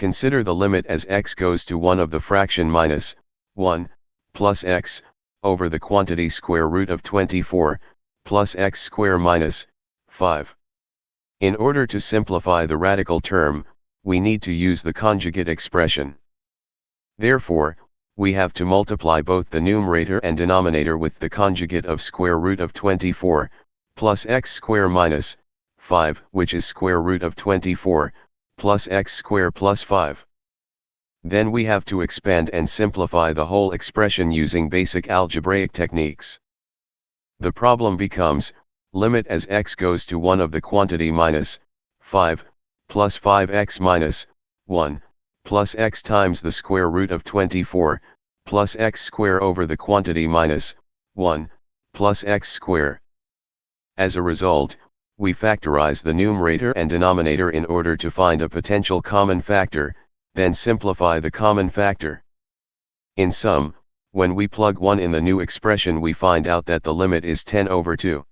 Consider the limit as x goes to 1 of the fraction minus 1 plus x over the quantity square root of 24 plus x square minus 5. In order to simplify the radical term, we need to use the conjugate expression. Therefore, we have to multiply both the numerator and denominator with the conjugate of square root of 24 plus x square minus 5, which is square root of 24 plus x square plus 5. Then we have to expand and simplify the whole expression using basic algebraic techniques. The problem becomes, limit as x goes to 1 of the quantity minus 5 plus 5x minus 1 plus x times the square root of 24 plus x square over the quantity minus 1 plus x square. As a result, we factorize the numerator and denominator in order to find a potential common factor, then simplify the common factor. In sum, when we plug 1 in the new expression, we find out that the limit is 10 over 2.